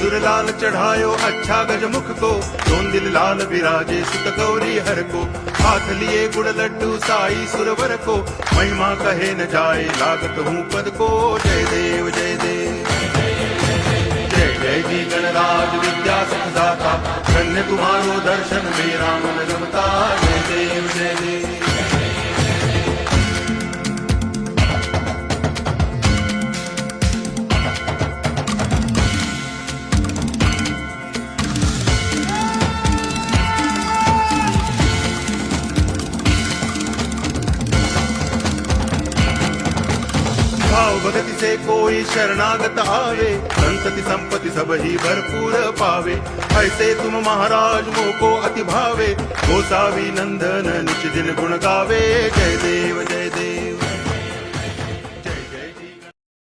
सिंदूर लाल चढ़ायो अच्छा गजमुख को, दोन दिल लाल विराजे सुत गौरी हर को। हाथ लिए गुड़ लड्डू साई सुरवर को, महिमा कहे न जाए लागत हूँ पद को। जय देव जय देव जय जय जी गणराज विद्या सुखदाता, धन्य तुम्हारो दर्शन मेरा मन रमता। जय देव जय देव भाव भगति से कोई शरणागत आवे, संतति संपत्ति सब ही भरपूर पावे। ऐसे तुम महाराज मोको अति भावे, गोसावी नंदन निच दिन गुण गावे। जय देव जय देव